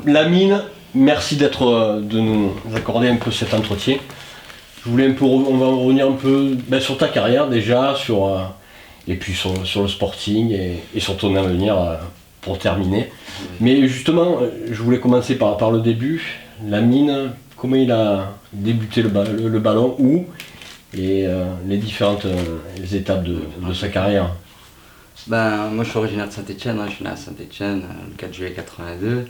Lamine, merci de nous accorder un peu cet entretien. Je voulais on va revenir un peu sur ta carrière déjà, et puis sur le sporting et sur ton avenir pour terminer. Mais justement, je voulais commencer par le début. Lamine, comment il a débuté le ballon, où et les différentes étapes de sa carrière. Moi je suis originaire de Saint-Etienne, je suis né à Saint-Etienne le 4 juillet 82.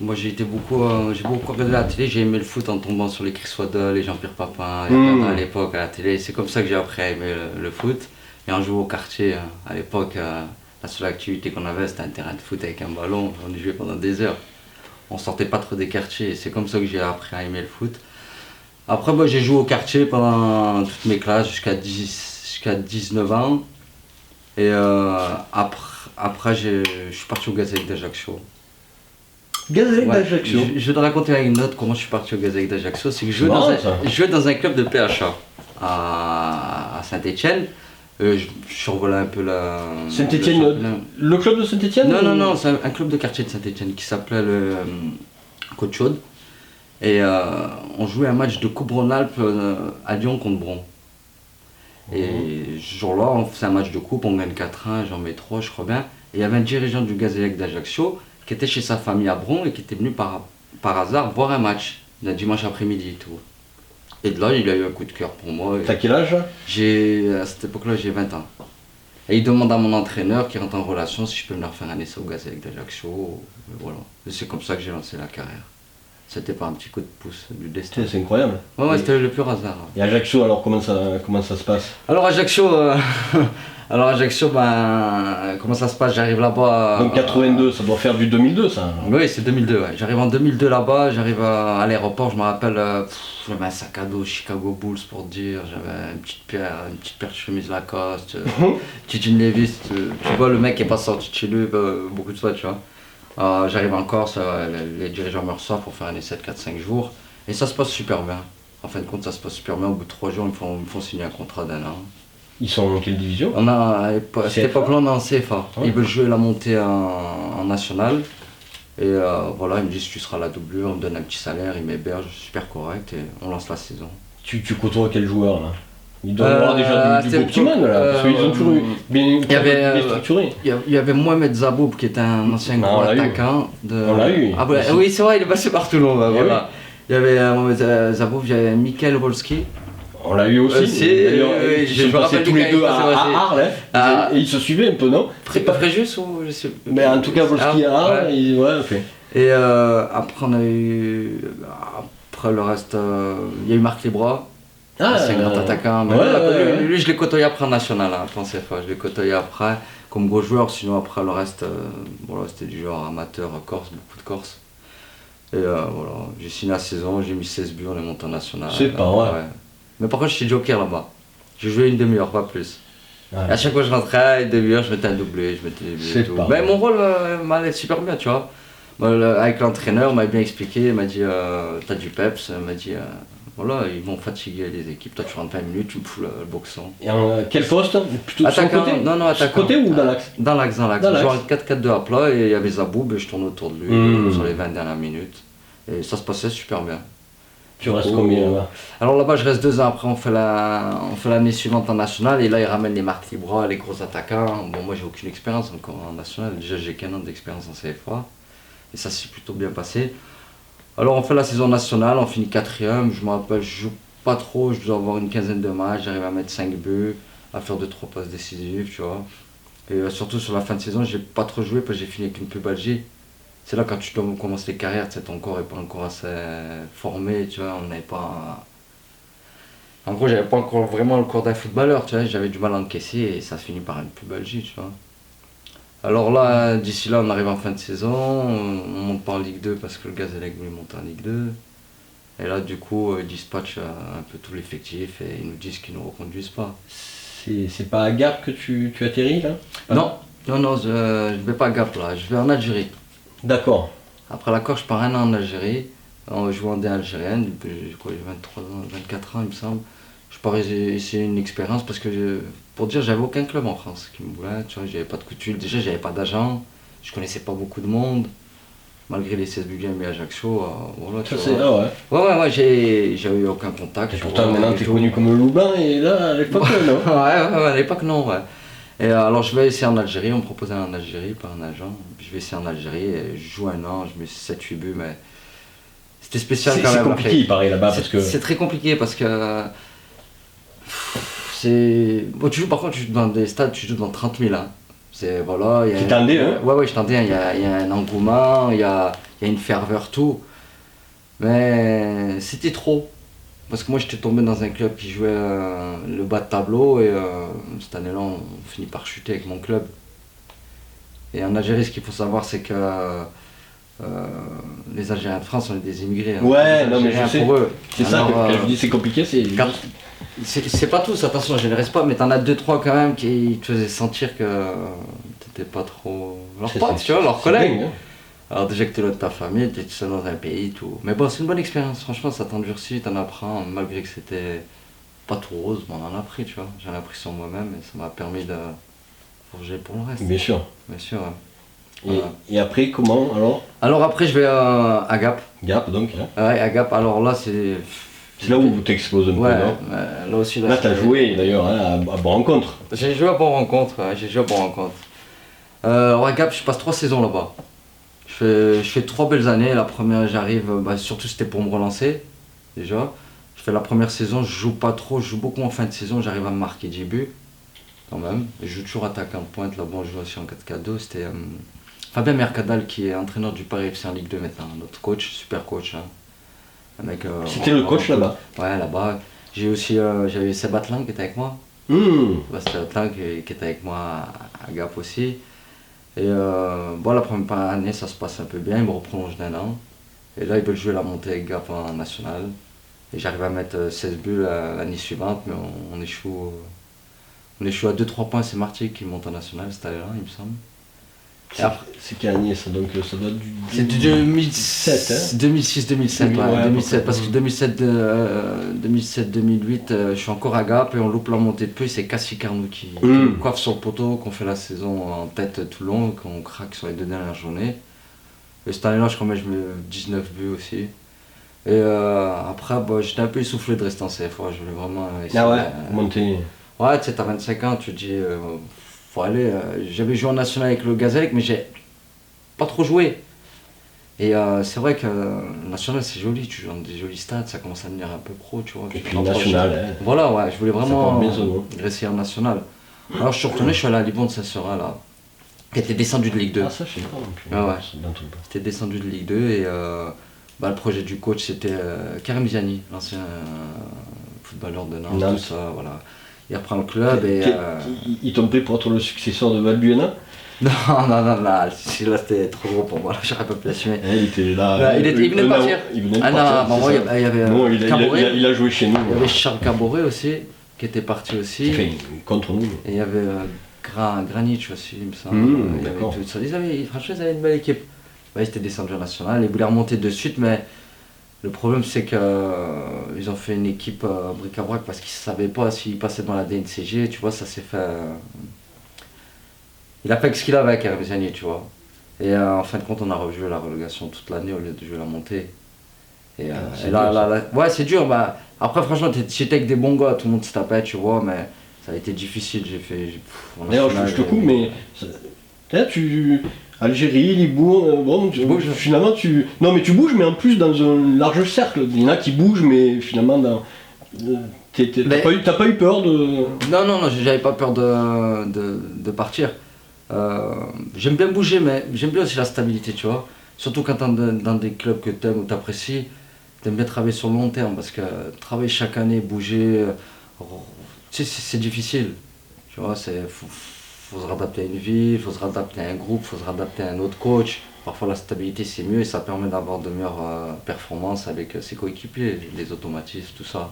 Moi j'ai beaucoup regardé la télé, j'ai aimé le foot en tombant sur les Chris Waddle, les Jean-Pierre Papin, à l'époque à la télé. C'est comme ça que j'ai appris à aimer le foot. Et en jouant au quartier, à l'époque, la seule activité qu'on avait c'était un terrain de foot avec un ballon, on y jouait pendant des heures. On sortait pas trop des quartiers, c'est comme ça que j'ai appris à aimer le foot. Après j'ai joué au quartier pendant toutes mes classes jusqu'à 19 ans. Et après je suis parti au Gazelle d'Ajaccio. Gazelle d'Ajaccio. Je vais te raconter une autre comment je suis parti au Gazelle d'Ajaccio. C'est que je jouais dans un club de PHA à Saint-Etienne. Je survolais un peu la... Saint-Etienne, le club de Saint-Etienne? Non, c'est un club de quartier de Saint-Etienne qui s'appelait le Côte Chaude. Et on jouait un match de Coupe Rhône-Alpes à Lyon contre Bron. Et ce jour-là, on faisait un match de coupe, on gagne 4-1, j'en mets 3, je crois bien. Et il y avait un dirigeant du Gazélec d'Ajaccio qui était chez sa famille à Bron et qui était venu par hasard voir un match, le dimanche après-midi et tout. Et de là, il a eu un coup de cœur pour moi. T'as quel âge? À cette époque-là, j'ai 20 ans. Et il demande à mon entraîneur qui rentre en relation si je peux venir faire un essai au Gazélec d'Ajaccio. Voilà. Et c'est comme ça que j'ai lancé la carrière. C'était pas un petit coup de pouce du destin. C'est incroyable. Ouais, c'était le pur hasard. Et Ajaccio, alors comment ça se passe? Alors Ajaccio, comment ça se passe? J'arrive là-bas... Donc 82, ça doit faire du 2002 ça? Oui, c'est 2002, ouais. J'arrive en 2002 là-bas, j'arrive à l'aéroport, je me rappelle, j'avais un sac à dos Chicago Bulls pour te dire, j'avais une petite paire de chemise Lacoste, petite jean Levi's, tu vois le mec qui est pas sorti de chez lui beaucoup de fois, tu vois. J'arrive en Corse, les dirigeants me reçoivent pour faire un essai de 4-5 jours, et ça se passe super bien. En fin de compte, ça se passe super bien. Au bout de 3 jours, ils me font signer un contrat d'1 an. Ils sont en quelle division? À cette époque-là, on est en CFA. Ouais. Ils veulent jouer la montée en national. Et voilà, ils me disent tu seras la doublure, on me donne un petit salaire, ils m'hébergent, super correct, et on lance la saison. Tu côtoies quel joueur là? Ils doivent avoir déjà du beau petit monde là, parce qu'ils ont toujours bien structuré. Il y avait Mohamed Zaboub qui était un ancien gros attaquant. On l'a eu. Oui, c'est vrai, il est passé par Toulon. Voilà. Il y avait Mohamed Zaboub, il y avait Michael Wolski. On l'a eu aussi. Je me rappelle tous les deux à Arles, et ils se suivaient un peu, non? C'est pas Fréjus ou je sais. Mais en tout cas, Wolski à Arles, ouais, ok. Et après, on a eu. Après le reste, il y a eu Marc Libra. C'est un grand attaquant. Lui, je l'ai côtoyé après en national, après en CFA. Je l'ai côtoyé après comme gros joueur, sinon après le reste, c'était du genre amateur, corse, beaucoup de corse. Et voilà, j'ai signé la saison, j'ai mis 16 buts, on est monté en national. C'est pas vrai. Ouais. Mais par contre, j'étais joker là-bas. Je jouais une demi-heure, pas plus. Ouais. À chaque fois que je rentrais, une demi-heure, je mettais un doublé, je mettais des buts et tout. Mais mon rôle m'allait super bien, tu vois. Avec l'entraîneur, il m'a bien expliqué, il m'a dit t'as du peps, il m'a dit voilà, ils vont fatiguer les équipes, toi tu rentres 20 minutes, tu me fous le boxon. Et quel poste? Plutôt attaquant, sur le côté? Non, attaquant. Sur le côté ou dans l'axe? Dans l'axe. Je jouais en 4-4-2 à plat et il y avait Zaboub et je tourne autour de lui sur les 20 dernières minutes. Et ça se passait super bien. Tu restes combien là-bas? Alors là-bas je reste 2 ans, après on fait l'année suivante en national et là ils ramènent les Marc Libra, les gros attaquants. Bon, moi j'ai aucune expérience encore en national, déjà j'ai qu'un an d'expérience en CFA et ça s'est plutôt bien passé. Alors on fait la saison nationale, on finit 4ème, je me rappelle, je joue pas trop, je dois avoir une quinzaine de matchs, j'arrive à mettre 5 buts, à faire 2-3 passes décisives, tu vois. Et surtout sur la fin de saison, j'ai pas trop joué parce que j'ai fini avec une pubalgie. C'est là quand tu commences les carrières, ton corps n'est pas encore assez formé, tu vois, on n'avait pas... En gros, j'avais pas encore vraiment le corps d'un footballeur, tu vois, j'avais du mal à encaisser et ça finit par une pubalgie, tu vois. Alors là, d'ici là, on arrive en fin de saison, on monte pas en Ligue 2 parce que le Gazélec voulait monter en Ligue 2. Et là, du coup, ils dispatchent un peu tout l'effectif et ils nous disent qu'ils ne nous reconduisent pas. C'est pas à Gap que tu atterris là? Non, je vais pas à Gap là, je vais en Algérie. D'accord. Après l'accord, je pars 1 an en Algérie, en jouant des algériennes, j'ai 23 ans, 24 ans il me semble. Je pars essayer une expérience parce que, pour dire, j'avais aucun club en France qui me voulait, tu vois, j'avais pas de coutume, déjà j'avais pas d'agent, je connaissais pas beaucoup de monde. Malgré les 16 buts que j'ai mis à Ajaccio, voilà, tu Ça, vois. c'est, ah ouais. Ouais, j'avais eu aucun contact. Et tu pourtant, vois, maintenant, et t'es tout. connu comme le Loubain, et là, à l'époque, non. À l'époque, non, ouais. Et alors, je vais essayer en Algérie, on me proposait en Algérie par un agent. Je vais essayer en Algérie, et je joue un an, je mets 7-8 buts, mais c'était spécial quand même. C'est compliqué, il paraît, là-bas, parce que... C'est très compliqué parce que. C'est. Bon, tu joues, par contre, tu joues dans des stades, tu joues dans 30 000. Hein. C'est. Voilà. Tu t'en hein? Ouais, je t'en dis, il y a un engouement, il y a une ferveur, tout. Mais c'était trop. Parce que moi, j'étais tombé dans un club qui jouait le bas de tableau et cette année-là, on finit par chuter avec mon club. Et en Algérie, ce qu'il faut savoir, c'est que les Algériens de France, on est des immigrés. Hein. Ouais, non, mais je sais. C'est ça que je dis, c'est compliqué. C'est pas tous, attention, je ne les reste pas, mais t'en as 2-3 quand même qui te faisaient sentir que t'étais pas trop leur pote, tu vois, leur collègue. Hein. Alors déjà que t'es loin de ta famille, t'es tout seul dans un pays, tout. Mais bon, c'est une bonne expérience, franchement, ça t'endurcit, t'en apprends, malgré que c'était pas tout rose, mais on en a appris, tu vois. J'en ai appris sur moi-même et ça m'a permis de forger pour le reste. Bien sûr. Bien sûr, ouais. Et après, comment alors? Alors après, je vais à Gap. Gap, donc. Hein. Ouais, à Gap, alors là, c'est... C'est là où vous t'exploses un peu, non? Là aussi. Là, t'as joué d'ailleurs hein, à Bon Rencontre. J'ai joué à Bon Rencontre, Alors à Gap, je passe 3 saisons là-bas. Je fais 3 belles années. La première, j'arrive, surtout c'était pour me relancer, déjà. Je fais la première saison, je joue pas trop, je joue beaucoup en fin de saison, j'arrive à me marquer 10 buts, quand même. Je joue toujours attaquant de pointe, là-bas on joue aussi en 4-4-2. C'était Fabien Mercadal qui est entraîneur du Paris FC en Ligue 2 maintenant, notre coach, super coach. Hein. C'était le coach là-bas? Ouais, là-bas. J'ai aussi j'avais Seb Atlan qui était avec moi. Seb Atlan qui était avec moi à Gap aussi. Et la première année ça se passe un peu bien, il me reprolonge d'1 an. Et là ils veulent jouer la montée avec Gap en national. Et j'arrive à mettre 16 buts l'année suivante, mais on échoue à 2-3 points, c'est Marty qui monte en national cette année-là, il me semble. C'est quelle année ça? Donc ça doit être du... C'est du 2007, hein 2006-2007, ouais, 2007, parce que 2007-2008, je suis encore à Gap et on loupe la montée de peu, c'est Cassie Carnou qui nous coiffe sur le poteau, qu'on fait la saison en tête tout le long, qu'on craque sur les 2 dernières journées. Et cette année-là, je crois que je mets 19 buts aussi. Et après, j'étais un peu essoufflé de rester en CFA, je voulais vraiment essayer monter. Ouais, tu sais, t'as 25 ans, tu te dis... faut aller. J'avais joué en national avec le Gazélec, mais j'ai pas trop joué. Et c'est vrai que le national c'est joli, tu joues dans des jolis stades, ça commence à devenir un peu pro, tu vois. Et puis national, Voilà, ouais, je voulais vraiment rester en national. Alors je suis retourné, je suis allé à Liban de Saint-Seurin là, qui était descendu de Ligue 2. Ah ça je sais pas. Ouais. C'était descendu de Ligue 2 et le projet du coach c'était Karim Ziani, l'ancien footballeur de Nantes, tout ça, voilà. Il reprend le club et... Ils t'ont pris pour être le successeur de Valbuena? Non, là c'était trop gros pour moi, j'aurais pas pu assumer. Il était là... Il venait de partir. Il venait de partir, il y avait Caboret. Il a joué chez nous. Il y avait Charles Caboret aussi, qui était parti aussi. Enfin, contre nous. Et il y avait Granic aussi, il me semble. D'accord. Franchement, ils avaient une belle équipe. Ils étaient descendus en national, ils voulaient remonter de suite, mais... Le problème c'est qu'ils ont fait une équipe bric-à-brac parce qu'ils ne savaient pas s'ils passaient dans la DNCG, tu vois, ça s'est fait... Il a fait ce qu'il avait avec Karim Ziani, tu vois. Et en fin de compte, on a rejoué la relégation toute l'année au lieu de jouer la montée. Et ouais, c'est dur. Après, franchement, j'étais avec des bons gars, tout le monde se tapait, tu vois, mais ça a été difficile. D'ailleurs, je te coupe, mais... Algérie, Libourne, finalement Non mais tu bouges mais en plus dans un large cercle. Il y en a qui bougent mais finalement t'as pas eu peur de... Non, j'avais pas peur de partir. J'aime bien bouger mais j'aime bien aussi la stabilité, tu vois. Surtout quand t'es dans des clubs que t'aimes ou t'apprécies, t'aimes bien travailler sur le long terme parce que travailler chaque année, bouger, tu sais, c'est difficile. Tu vois, faut se réadapter à une vie, il faut se réadapter à un groupe, il faut se réadapter à un autre coach. Parfois la stabilité c'est mieux et ça permet d'avoir de meilleures performances avec ses coéquipiers, les automatismes, tout ça.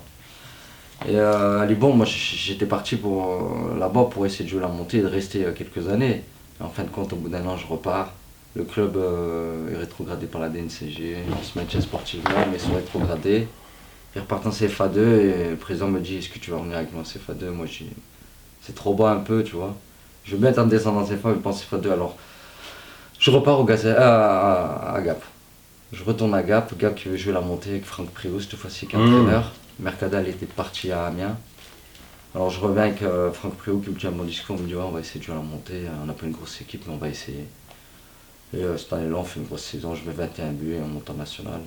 Et à Liban, moi j'étais parti là-bas pour essayer de jouer la montée et de rester quelques années. Et en fin de compte, au bout d'1 an, je repars. Le club est rétrogradé par la DNCG, on se maintient sportivement, mais ils sont rétrogradés. Ils repartent en CFA2 et le président me dit est-ce que tu vas revenir avec moi en CFA2? Moi je dis c'est trop bas un peu, tu vois. Je veux bien être en descendant en CFA, mais pas en CFA2. Alors Je repars à Gap. Je retourne à Gap. Gap qui veut jouer la montée avec Franck Priou, cette fois-ci qui est entraîneur. Mercadal était parti à Amiens. Alors je reviens avec Franck Priou qui me dit à mon discours, on me dit ouais, on va essayer de jouer à la montée. On n'a pas une grosse équipe, mais on va essayer. Et cette année-là, on fait une grosse saison. Je mets 21 buts et on monte en national.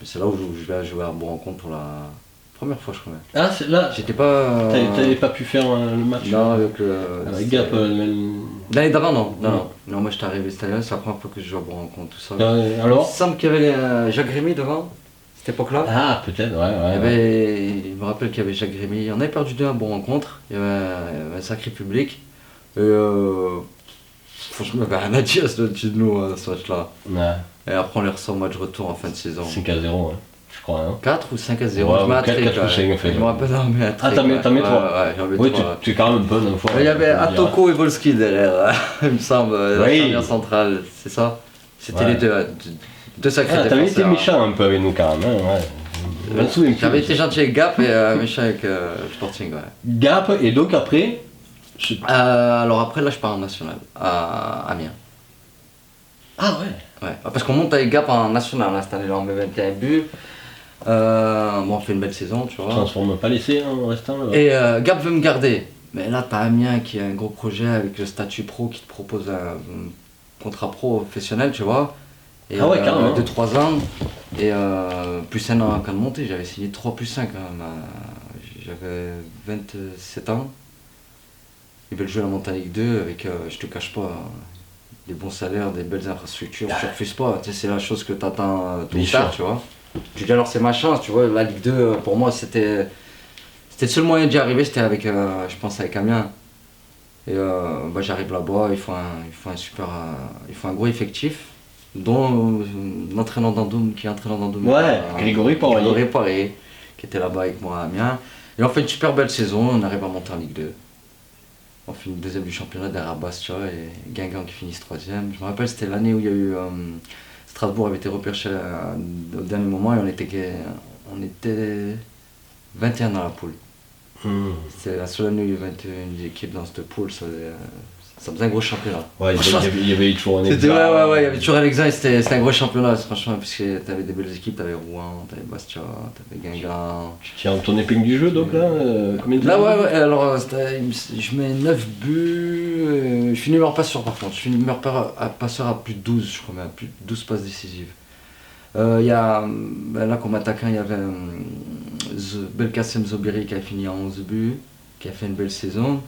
Et c'est là où je vais jouer à Bourg-en-Compte pour la première fois, je crois. Ah, c'est là. J'étais pas. T'avais pas pu faire le match. Non, avec le. Avec Gap. L'année d'avant, non. Moi, j'étais arrivé cette année, c'est la première fois que je joue à Bourg-en-Compte, tout ça. Alors. Il semble qu'il y avait Jacques Rémy devant, cette époque-là. Ah, peut-être, ouais. Il me rappelle qu'il y avait Jacques Rémy. On avait perdu 2 à Bourg-en-Compte. Il y avait un sacré public. Et franchement, il n'y avait rien à dire de nous, ce match-là. Ouais. Et après, on les ressort au match retour en fin de saison. 5-0, hein, je crois. Hein. 4 ou 5-0, je mets un trick. 4 ou 5, en fait. Je me rappelle, non, mais un trick. Ah, t'en mets 3. Ouais, j'en mets 3. Oui, tu es quand même bonne une fois. Il y avait Atoko et Volski derrière, il me semble, la charnière centrale, c'est ça. C'était les deux sacrés défenseurs. T'avais été méchant un peu avec nous quand même, hein, ouais. J'avais été gentil avec Gap et méchant avec Sporting, ouais. Gap, et donc après alors après, là, je pars en national, à Amiens. Ah ouais. Parce qu'on monte avec Gap en national, cette année-là, on met 21 buts. On fait une belle saison, tu vois. Transforme pas l'essai en restant là. Et Gap veut me garder. Mais là, t'as Amiens qui a un gros projet avec le statut pro qui te propose un contrat professionnel, tu vois. Et, ah ouais, carrément. 2-3 ans. Et plus un an quand de monter, j'avais signé 3 plus 5 quand même. J'avais 27 ans. Ils veulent jouer la montée en Ligue 2 avec, je te cache pas, des bons salaires, des belles infrastructures. Je refuse pas, tu sais, c'est la chose que t'attends tout tard, tu vois. Tu dis alors c'est ma chance, tu vois, la Ligue 2 pour moi c'était le seul moyen d'y arriver, c'était avec, je pense avec Amiens. Et j'arrive là-bas, il faut un gros effectif, dont l'entraîneur d'Andoum qui est entraîneur d'Andoum. Ouais, Grégory Poirier, qui était là-bas avec moi à Amiens. Et on fait une super belle saison, on arrive à monter en Ligue 2. On finit 2e du championnat derrière Bastia et Guingamp qui finissent 3e. Je me rappelle, c'était l'année où il y a eu. Strasbourg avait été repêché au dernier moment et on était 21 dans la poule. C'était la seule année où il y avait 21 équipes dans cette poule, ça faisait un gros championnat. Ouais, il y avait toujours un examen. Il y avait toujours un examen et c'était un gros championnat, franchement, parce que t'avais des belles équipes, t'avais Rouen, t'avais Bastia, t'avais Guingamp. Tu tiens ton épingle du jeu donc là combien de là alors je mets 9 buts, je finis meilleur passeur par contre, je finis meilleur passeur à plus de 12, je crois, mais à plus de 12 passes décisives. Il y a, là comme attaquant, il y avait Belkacem Zobiri qui a fini à 11 buts, qui a fait une belle saison.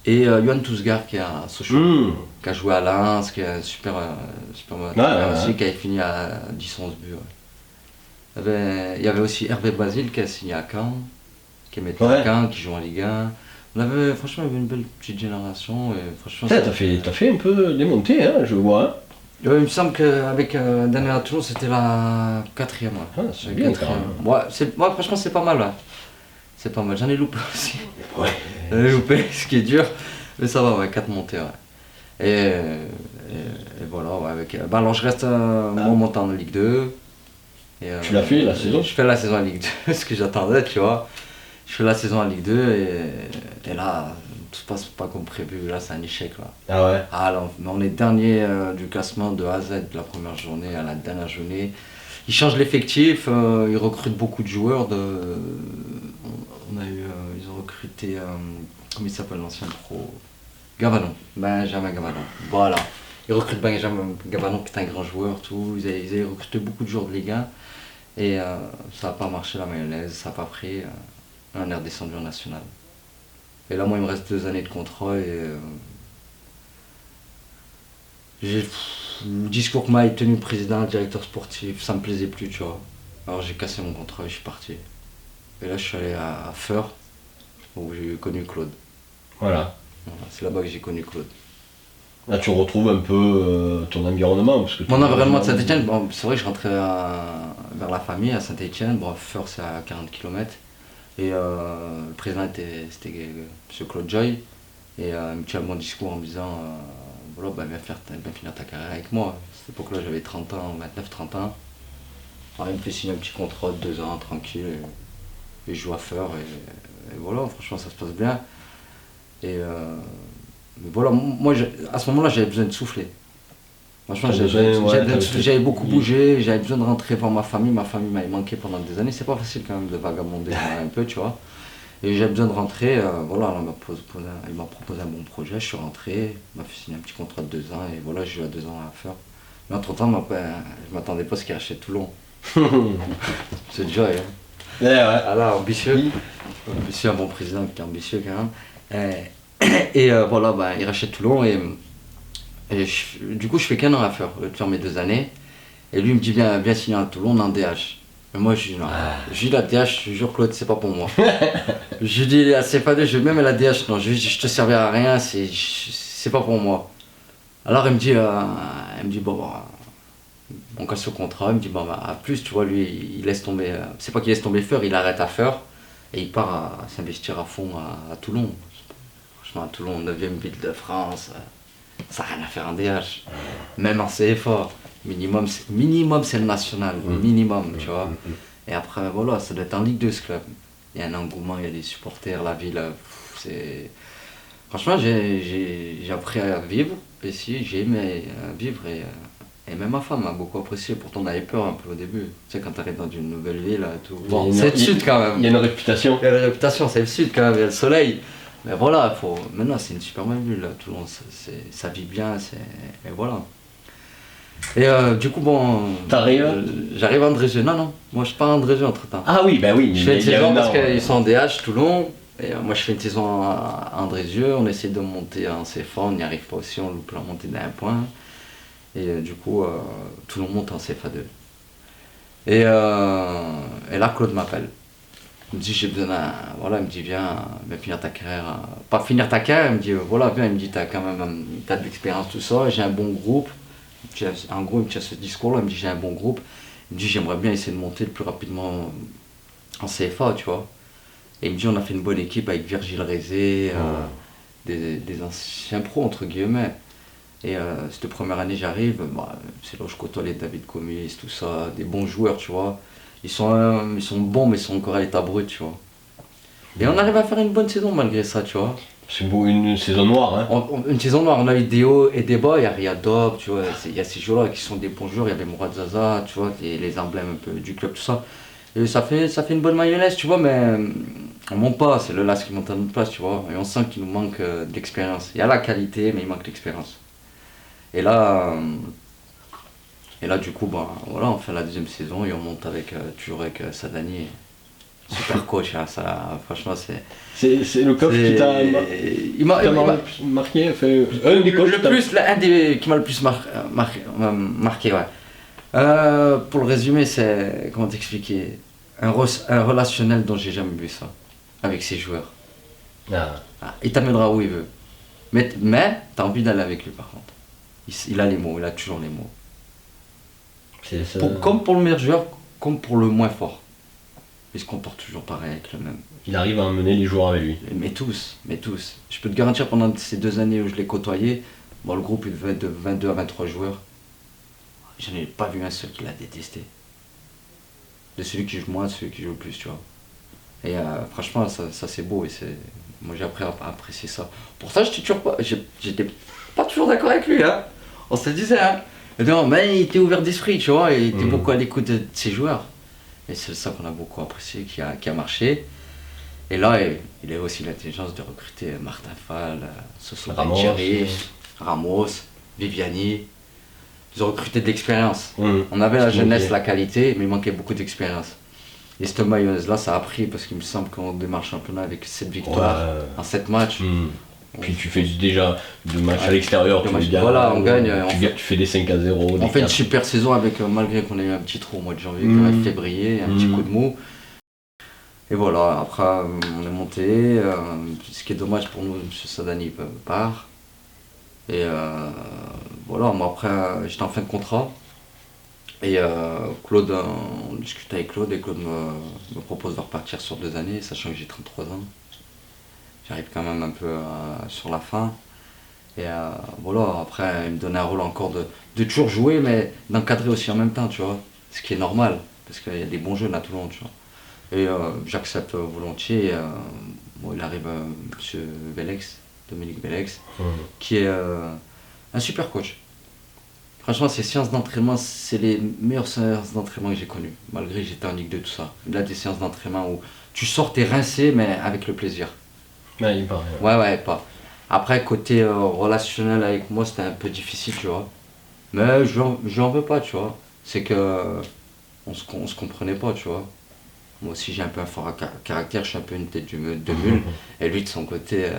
Et Yohan Tousgar qui est à Sochaux, qui a joué à Lens, qui est un super bon attaquant aussi, qui a fini à 10-11 buts. Ouais. Il y avait aussi Hervé Basile qui a signé à Caen, qui est maintenant à Caen, qui joue en Ligue 1. Franchement, il y avait une belle petite génération. Et franchement, t'as fait un peu des montées, hein, je vois. Il me semble qu'avec Daniel à Toulon, c'était la 4e. Ah, c'est bien quand même. Moi, franchement, c'est pas mal. Ouais. C'est pas mal. J'en ai loupé aussi. Ouais. J'en ai loupé, ce qui est dur. Mais ça va, 4 montées. Ouais. Et voilà, ouais, alors je reste mon montant en Ligue 2. Et, tu l'as fait la saison? Je fais la saison en Ligue 2, ce que j'attendais, tu vois. Je fais la saison en Ligue 2 et là, tout se passe pas comme prévu. Là, c'est un échec. Là. Ah ouais? Ah là, on est dernier du classement de A à Z de la première journée à la dernière journée. Ils changent l'effectif, ils recrutent beaucoup de joueurs. Ils ont recruté, comment il s'appelle l'ancien pro? Gavanon, Benjamin Gavanon. Voilà. Ils recrutent Benjamin Gavanon qui est un grand joueur, tout. Ils avaient recruté beaucoup de joueurs de Ligue 1 et ça n'a pas marché la mayonnaise, ça n'a pas pris. On est redescendu en national. Et là, moi, il me reste 2 années de contrat et le discours que m'a tenu le président, le directeur sportif, ça me plaisait plus, tu vois. Alors j'ai cassé mon contrat et je suis parti. Et là, je suis allé à Feur, où j'ai connu Claude. Voilà. C'est là-bas que j'ai connu Claude. Là, tu retrouves un peu ton environnement. Parce que mon environnement de Saint-Etienne, c'est vrai que je rentrais vers la famille à Saint-Etienne. Bon, Feur, c'est à 40 km. Et le président c'était M. Claude Joy. Et il me tient mon discours en me disant voilà, viens finir ta carrière avec moi. À cette époque-là, j'avais 30 ans, 29-30 ans. Alors, il me fait signer un petit contrat de 2 ans, tranquille. Et je joue à Feur. Et voilà, franchement, ça se passe bien. Et mais voilà, moi, à ce moment-là, j'avais besoin de souffler. Franchement, T'as besoin, j'avais beaucoup bougé, j'avais besoin de rentrer voir ma famille m'avait manqué pendant des années. C'est pas facile quand même de vagabonder un peu, tu vois. Et j'avais besoin de rentrer, voilà, il m'a proposé un bon projet, je suis rentré, il m'a fait signer un petit contrat de 2 ans, et voilà, j'ai eu à 2 ans à faire. Mais entre-temps, je m'attendais pas à ce qu'il rachète Toulon. C'est déjà, hein. Ouais, ouais. Ah là, ambitieux. Ambitieux, un bon président qui est ambitieux quand même. Et voilà, bah, il rachète Toulon, du coup, je fais qu'un an à faire, au lieu de faire mes 2 années. Et lui, il me dit, viens signer à Toulon, on est en DH. Mais moi, je dis non. Je dis la DH, je te jure, Claude, c'est pas pour moi. Je dis, c'est pas deux, je même la DH, non, je te servirai à rien, c'est pas pour moi. Alors, il me dit bon, bah, on casse le contrat, il me dit, bon, bah, à plus, tu vois, lui, il laisse tomber, c'est pas qu'il laisse tomber Feur, il arrête à Feur, et il part à s'investir à fond à Toulon. Franchement, à Toulon, 9e ville de France, ça n'a rien à faire en DH. Même en CFA, minimum c'est le national, minimum, tu vois. Et après, voilà, ça doit être en Ligue 2 ce club. Il y a un engouement, il y a des supporters, la ville, c'est... Franchement, j'ai appris à vivre ici, j'ai aimé vivre et même ma femme m'a beaucoup apprécié. Pourtant, on avait peur un peu au début. Tu sais, quand tu arrives dans une nouvelle ville, tout. Bon, c'est le sud quand même. Il y a une réputation. Il y a la réputation, c'est le sud quand même, il y a le soleil. Mais voilà, maintenant c'est une super belle ville, là. Toulon, ça vit bien, et voilà. Et du coup, bon. J'arrive à Andrézieux. Non, moi je pars à Andrézieux entre temps. Ah oui, bah oui. Je fais une saison parce qu'ils sont en DH, Toulon. Et moi je fais une saison à Andrézieux. On essaie de monter en CFA, on n'y arrive pas aussi, on loupe la montée d'un point. Et du coup, Toulon monte en CFA 2. Et là, Claude m'appelle. Il me dit, j'ai besoin d'un. Voilà, il me dit, viens finir ta carrière. Pas finir ta carrière, il me dit, voilà, viens, il me dit, t'as quand même t'as de l'expérience, tout ça, j'ai un bon groupe. En gros, il me tient ce discours-là, il me dit, j'ai un bon groupe. Il me dit, j'aimerais bien essayer de monter le plus rapidement en CFA, tu vois. Et il me dit, on a fait une bonne équipe avec Virgile Rézé, des anciens pros, entre guillemets. Et cette première année, j'arrive, bah, c'est là où je côtoie les David Comis, tout ça, des bons joueurs, tu vois. Ils sont bons, mais ils sont encore à l'état brut, tu vois. Et on arrive à faire une bonne saison malgré ça, tu vois. C'est beau, une saison noire, hein. Une saison noire, on a eu des hauts et des bas, il y a Riyad, tu vois, il y a ces joueurs-là qui sont des bons joueurs, il y avait Mourad Zaza, tu vois, les emblèmes un peu du club, tout ça. Et ça fait une bonne mayonnaise, tu vois, mais on monte pas, c'est le LAS qui monte à notre place, tu vois. Et on sent qu'il nous manque de l'expérience. Il y a la qualité, mais il manque l'expérience. Et là, du coup, bah, voilà, on fait la deuxième saison et on monte toujours avec Sadani. Super coach, hein, ça, franchement, c'est. C'est le coach qui t'a marqué, fait, un des coachs qui m'a le plus marqué, ouais. Pour le résumer, c'est, comment t'expliquer, un relationnel dont j'ai jamais vu ça, avec ses joueurs. Il t'amènera où il veut. Mais t'as envie d'aller avec lui par contre. Il a les mots, il a toujours les mots. Comme pour le meilleur joueur, comme pour le moins fort. Il se comporte toujours pareil avec le même. Il arrive à emmener les joueurs avec lui. Mais tous. Je peux te garantir, pendant ces 2 années où je l'ai côtoyé, bon, le groupe il devait être de 22 à 23 joueurs. Je n'ai pas vu un seul qui l'a détesté. De celui qui joue moins à celui qui joue le plus, tu vois. Et franchement, ça c'est beau et moi j'ai appris à apprécier ça. Pour ça, j'étais pas toujours d'accord avec lui, hein. On se disait, hein. Mais il était ouvert d'esprit, tu vois, il était beaucoup à l'écoute de ses joueurs. Et c'est ça qu'on a beaucoup apprécié, qui a marché. Et là, il a aussi l'intelligence de recruter Martin Fall, Ramos, Viviani. Ils ont recruté de l'expérience. On avait la jeunesse, la qualité, mais il manquait beaucoup d'expérience. Et cette mayonnaise-là, ça a pris parce qu'il me semble qu'on démarre le championnat avec 7 victoires en 7 matchs. Puis tu fais déjà 2 matchs à l'extérieur, tu gagnes. Voilà, on gagne. Tu fais des 5-0. On fait une super saison avec, malgré qu'on ait eu un petit trou au mois de janvier, quand même février, un petit coup de mou. Et voilà, après on est monté. Ce qui est dommage pour nous, M. Sadani part. Et voilà, moi après j'étais en fin de contrat. Et Claude, on discutait avec Claude et Claude me propose de repartir sur 2 années, sachant que j'ai 33 ans. J'arrive quand même un peu sur la fin. Et voilà, après il me donnait un rôle encore de toujours jouer, mais d'encadrer aussi en même temps, tu vois. Ce qui est normal, parce qu'il y a des bons jeunes à Toulon, tu vois. Et j'accepte volontiers. Il arrive Dominique Vélex, qui est un super coach. Franchement, ces séances d'entraînement, c'est les meilleures séances d'entraînement que j'ai connues. Malgré que j'étais en Ligue 2, tout ça. Là, des séances d'entraînement où tu sors, t'es rincé, mais avec le plaisir. Ouais, il paraît. Ouais, pas. Après, côté relationnel avec moi, c'était un peu difficile, tu vois. Mais je lui en veux pas, tu vois. C'est que on se comprenait pas, tu vois. Moi aussi, j'ai un peu un fort caractère, je suis un peu une tête de mule. Et lui, de son côté,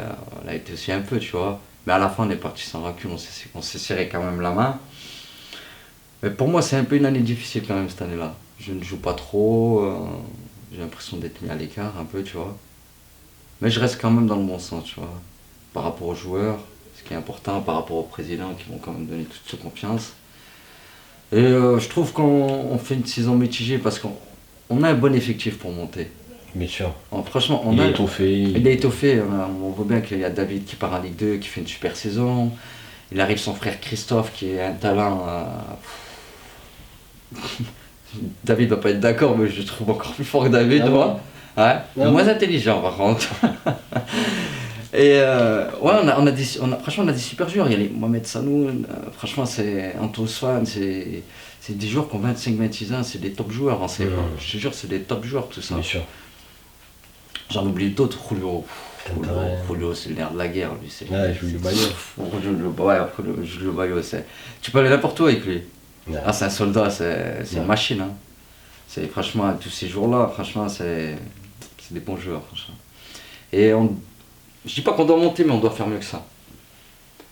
on a été aussi un peu, tu vois. Mais à la fin, on est parti sans rancune, on s'est serré quand même la main. Mais pour moi, c'est un peu une année difficile quand même cette année-là. Je ne joue pas trop, j'ai l'impression d'être mis à l'écart un peu, tu vois. Mais je reste quand même dans le bon sens, tu vois. Par rapport aux joueurs, ce qui est important, par rapport aux présidents qui m'ont quand même donné toute cette confiance. Et je trouve qu'on fait une saison mitigée parce qu'on a un bon effectif pour monter. Bien sûr. Franchement, Il est étoffé. Il est étoffé. On voit bien qu'il y a David qui part en Ligue 2, qui fait une super saison. Il arrive son frère Christophe qui est un talent. David va pas être d'accord, mais je le trouve encore plus fort que David, Ah moi. Ouais. Moins intelligent par contre. Et franchement, on a des super joueurs. Il y a les Mohamed Sanou, franchement, c'est Anto Swan, c'est des joueurs qui ont 25-26 ans, c'est des top joueurs. Hein, je te jure, c'est des top joueurs tout ça. Bien sûr. J'en oublie d'autres, Julio, c'est le nerf de la guerre, lui. Ouais, Julio Bayo. Julio Bayo, tu peux aller n'importe où avec lui. Ouais. Ah, c'est un soldat, c'est une machine. Hein. Franchement, tous ces jours-là, franchement, c'est des bons joueurs. Franchement. Et je dis pas qu'on doit monter, mais on doit faire mieux que ça.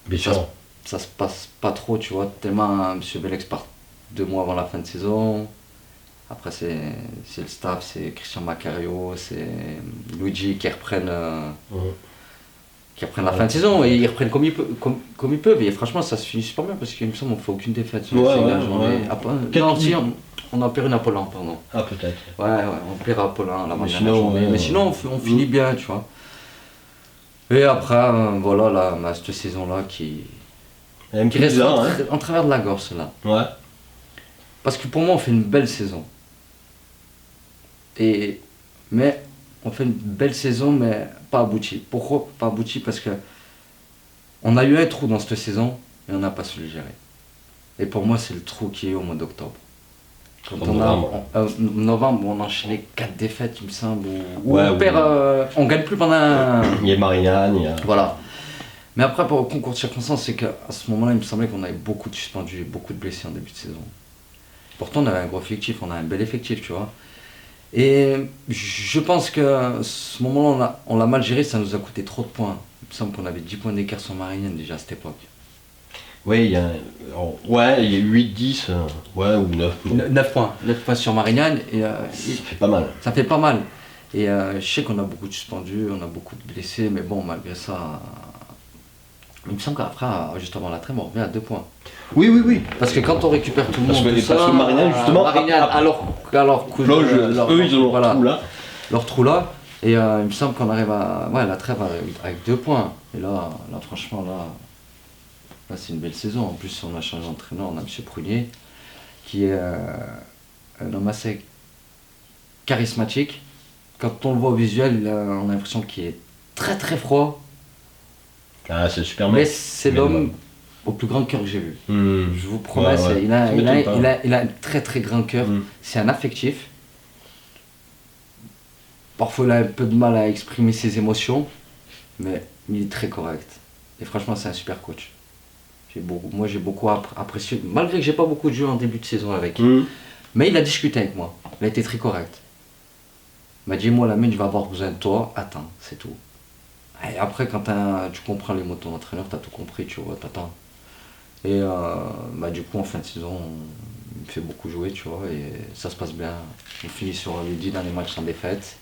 Bien sûr. Ça se passe pas trop, tu vois. Tellement M. Belex part 2 mois avant la fin de saison. Après, c'est le staff, c'est Christian Macario, c'est Luigi qui reprennent, la fin de saison. Et ils reprennent comme ils peuvent. Et franchement, ça se finit super bien parce qu'il me semble qu'on ne fait aucune défaite sur la journée. Non, si, on a perdu Napoléon, pardon. Ah, peut-être. Ouais, on perd Apollin la journée. Mais sinon, on finit bien, tu vois. Et après, voilà, cette saison-là qui reste en travers de la gorge, là. Ouais. Parce que pour moi, on fait une belle saison. Mais on fait une belle saison, mais pas aboutie. Pourquoi pas aboutie? Parce que on a eu un trou dans cette saison et on n'a pas su le gérer. Et pour moi, c'est le trou qui est au mois d'octobre. Novembre, on a enchaîné 4 défaites, il me semble. On gagne plus pendant Il y a Marignane, Voilà. Mais après, pour le concours de circonstances, c'est qu'à ce moment-là, il me semblait qu'on avait beaucoup de suspendus et beaucoup de blessés en début de saison. Pourtant, on avait un gros effectif, on a un bel effectif, tu vois. Et je pense que ce moment-là, on l'a mal géré, ça nous a coûté trop de points. Il me semble qu'on avait 10 points d'écart sur Marignane déjà à cette époque. Oui, il y a 8-10, ou 9. 9 points. 9 points sur Marignane. Ça fait pas mal. Ça fait pas mal. Et je sais qu'on a beaucoup de suspendus, on a beaucoup de blessés, mais bon, malgré ça, il me semble qu'après, juste avant la trêve, on revient à 2 points. Oui. Parce que quand on récupère tout le monde, parce que Marignane, justement, alors eux, ils ont leur trou là. Leur trou là. Et il me semble qu'on arrive à la trêve avec 2 points. Et là franchement, là, c'est une belle saison. En plus, on a changé d'entraîneur, on a M. Prunier, qui est un homme assez charismatique. Quand on le voit au visuel, on a l'impression qu'il est très très froid. Ah, c'est super Mais c'est l'homme au plus grand cœur que j'ai vu. Je vous promets, il a un très très grand cœur. C'est un affectif. Parfois, il a un peu de mal à exprimer ses émotions, mais il est très correct. Et franchement, c'est un super coach. Moi, j'ai beaucoup apprécié, malgré que j'ai pas beaucoup de jeux en début de saison avec. Mais il a discuté avec moi. Il a été très correct. Il m'a dit, moi, Lamine, je vais avoir besoin de toi. Attends, c'est tout. Et après, quand tu comprends les mots de ton entraîneur, tu as tout compris, tu vois, t'attends. Et du coup, en fin de saison, il me fait beaucoup jouer, tu vois, et ça se passe bien. On finit sur les 10 derniers matchs sans défaite.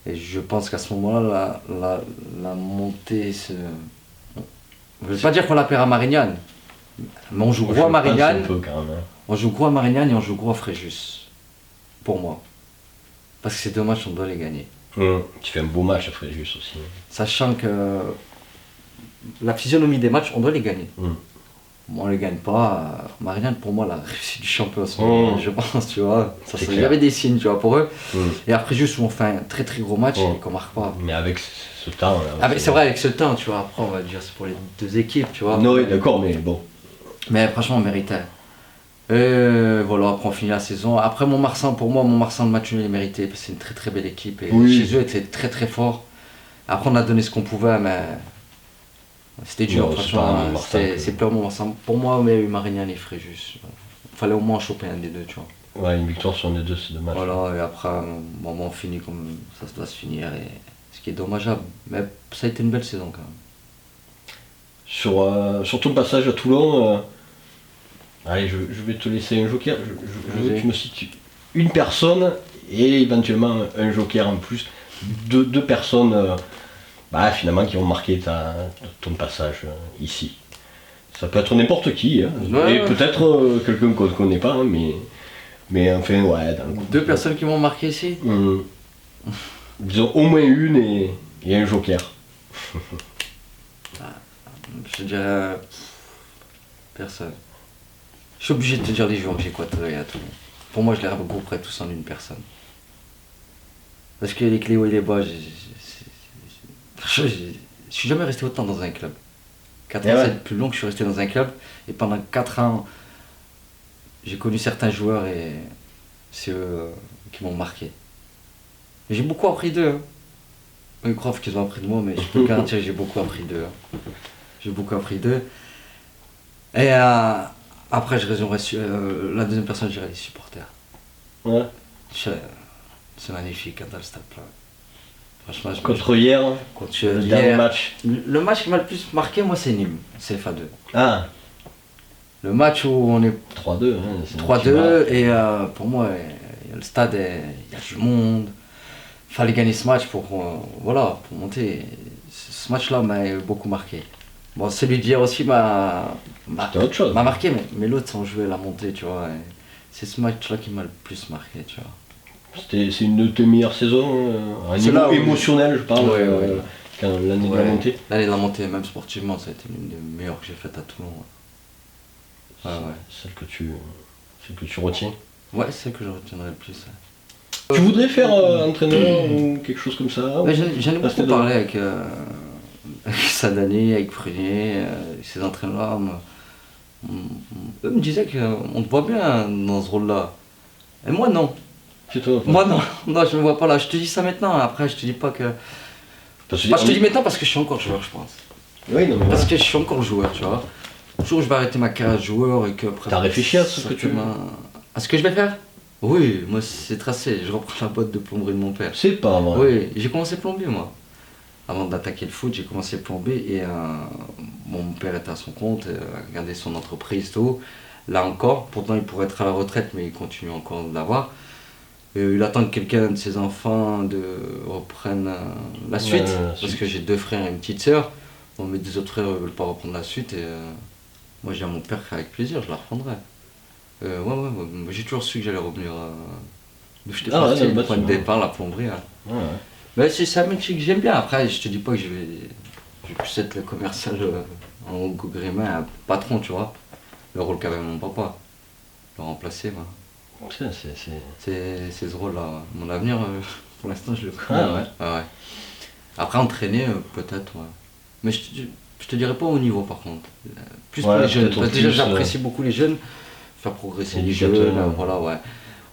Et je pense qu'à ce moment-là, la montée, je ne veux pas dire qu'on la perd à Marignane, mais on joue gros à Marignane. On joue gros à Marignane et on joue gros à Fréjus. Pour moi. Parce que ces 2 matchs, on doit les gagner. Tu fais un beau match à Fréjus aussi. Sachant que la physionomie des matchs, on doit les gagner. On ne les gagne pas. Marignane, pour moi, la réussite du champion, je pense, tu vois. Il y avait des signes, tu vois, pour eux. Et après, juste où on fait un très très gros match et qu'on marque pas. Mais avec ce temps. C'est vrai, avec ce temps, tu vois. Après, on va dire c'est pour les 2 équipes, tu vois. Non, oui, d'accord, mais bon. Mais franchement, on méritait. Et voilà, après on finit la saison. Après Mont-Marsan, pour moi, Mont-Marsan, le match nul est mérité parce que c'est une très très belle équipe. Et Oui. chez eux, c'était très très fort. Après, on a donné ce qu'on pouvait, mais c'était dur, Non, c'est franchement. pas un Mont-Marsan que- C'est purement Mont-Marsan. Pour moi, mais Marignane et Fréjus. Il fallait au moins choper un des deux, tu vois. Ouais, une victoire sur les deux, c'est dommage. Voilà, et après, bon, on finit comme ça se doit se finir. Et ce qui est dommageable. Mais ça a été une belle saison quand même. Sur ton passage à Toulon, allez, je vais te laisser un joker. Je veux que tu me cites une personne et éventuellement un joker en plus. Deux personnes finalement qui ont marqué ton passage ici. Ça peut être n'importe qui, hein. Ouais. Et peut-être quelqu'un qu'on ne connaît pas, hein, mais enfin, ouais. Dans le coup. Deux personnes qui m'ont marqué ici. Disons au moins une et un joker. Je dirais. Personne. Je suis obligé de te dire les joueurs que j'ai côtoyés à Toulon. Pour moi, je les regrouperais tous en une personne. Parce que les Cléo et les Bois, je suis jamais resté autant dans un club. 4 ans, ouais. c'est le plus long que je suis resté dans un club. Et pendant 4 ans, j'ai connu certains joueurs et c'est eux qui m'ont marqué. Et j'ai beaucoup appris d'eux. Hein. Ils croient qu'ils ont appris de moi, mais je peux te garantir que j'ai beaucoup appris d'eux. Hein. J'ai beaucoup appris d'eux. Et après, je résumerai la deuxième personne, je dirais les supporters. Ouais. C'est magnifique quand t'as le stade plein. Franchement, Contre hier, le dernier match. Le match qui m'a le plus marqué, moi, c'est Nîmes, CFA2. Ah, Le match où on est 3-2. Hein, c'est 3-2 et pour moi, le stade, il y a du monde. Fallait gagner ce match pour monter. Ce match-là m'a beaucoup marqué. Bon, celui d'hier aussi m'a C'était autre chose. marqué, mais l'autre sans jouer la montée, tu vois. C'est ce match-là qui m'a le plus marqué, tu vois. C'est une de tes meilleures saisons, à un niveau émotionnel, je parle, Ouais. quand l'année de la montée. L'année de la montée, même sportivement, ça a été l'une des meilleures que j'ai faites à Toulon. Ouais. Celle que tu retiens. Ouais, c'est celle que je retiendrai le plus. Tu voudrais faire entraîneur ou quelque chose comme ça Ouais, j'en ai Rester beaucoup dans- parlé avec Sadani, avec Prunier, ces entraîneurs-là. Eux me disaient qu'on te voit bien dans ce rôle-là. Et moi, non. C'est toi. Moi, non. Non, je me vois pas là. Je te dis ça maintenant. Après, je te dis pas que. Parce que- Bah, je te dis maintenant parce que je suis encore joueur, je pense. Oui, non, mais Parce voilà. que je suis encore joueur, tu vois. Le jour où je vais arrêter ma carrière de joueur et que après. T'as réfléchi à ce que tu veux À ce que je vais faire? Oui, moi c'est tracé. Je reprends la boîte de plomberie de mon père. C'est pas vrai. Oui, j'ai commencé plombier moi. Avant d'attaquer le foot, j'ai commencé plomber et mon père était à son compte, regardait son entreprise, tout. Là encore, pourtant il pourrait être à la retraite, mais il continue encore de l'avoir. Il attend que quelqu'un de ses enfants reprenne la suite, parce suite. que j'ai 2 frères et une petite sœur. Bon, mes 2 autres frères ne veulent pas reprendre la suite et moi j'ai à mon père qu'avec plaisir, je la reprendrai. Ouais, j'ai toujours su que j'allais revenir. J'étais parti dans le le point de bâtiment. départ, la plomberie. Hein. Ouais. Mais c'est un métier que j'aime bien. Après, je te dis pas que je vais plus être le commercial en grémin, un patron, tu vois. Le rôle qu'avait mon papa. Le remplacer, moi. C'est ce rôle-là. Ouais. Mon avenir, pour l'instant, je le connais. Ah ouais. Après, entraîner, peut-être, ouais. Mais je te dirais pas au niveau, par contre. Plus pour Ouais, les jeunes. peut-être Parce que déjà, plus, j'apprécie beaucoup les jeunes. Faire progresser les Éducateur, jeunes, ouais. voilà, ouais.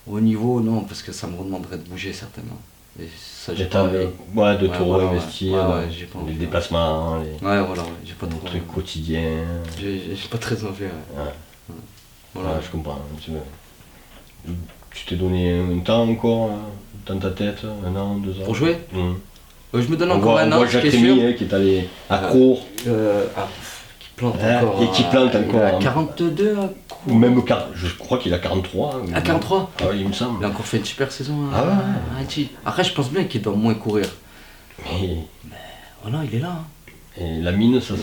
Au niveau, non, parce que ça me demanderait de bouger, certainement. Et ça, j'ai Et pas envie. de te voilà, réinvestir j'ai pas les envie, déplacements, les Ouais, voilà, ouais, j'ai pas les trop trucs quotidiens. J'ai pas très envie, ouais. Ouais. Voilà. Ouais, je comprends. Tu t'es donné un temps encore dans ta tête, 1 an, 2 ans Pour jouer Mmh. Je me donne On encore voit, un on an, voit ce Jacques qui est sûr. Rémy qui est allé à court, Qui plante Ah, encore. et qui plante il encore, a hein. 42 à ou même je crois qu'il a 43. Hein, À 43 Ah, il me semble. Il a encore fait une super saison. Ah ouais. à Haïti. Après, je pense bien qu'il doit moins courir. Mais, Voilà, il est là. Hein. et la mine, ça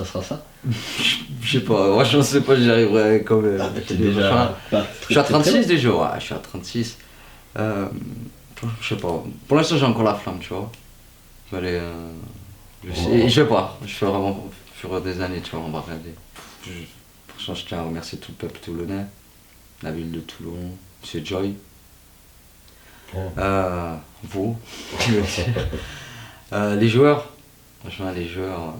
sera ça. Je sais pas, moi je sais pas, j'y arriverai quand même. T'es déjà pas Je suis à très, très 36 déjà, ouais, je suis à 36. Je sais pas, pour l'instant j'ai encore la flamme, tu vois. Je vais aller. Je sais pas, je fais vraiment au fur des années, tu vois, on va regarder. Franchement, je tiens à remercier tout le peuple toulonnais, la ville de Toulon, M. Joy, Ouais. vous, les joueurs, franchement, les joueurs,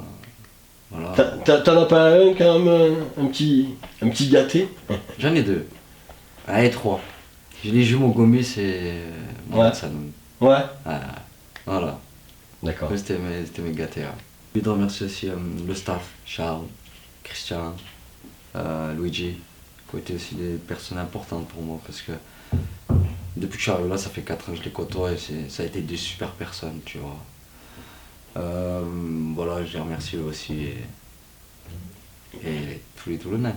Voilà. T'en as pas un quand même, un petit gâté? J'en ai deux. Allez, trois. J'ai les jumeaux Gomis et Ouais. Sanoun. Ouais. Voilà. D'accord. C'était mes gâtés. Hein. Je voulais remercier aussi le staff, Charles, Christian, Luigi, qui ont été aussi des personnes importantes pour moi parce que depuis que je suis arrivé là, ça fait 4 ans que je les côtoie et ça a été des super personnes, tu vois. Voilà, je les remercie eux aussi et tous les Toulonnais.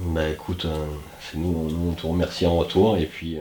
Bah écoute, c'est nous, on te remercie en retour et puis.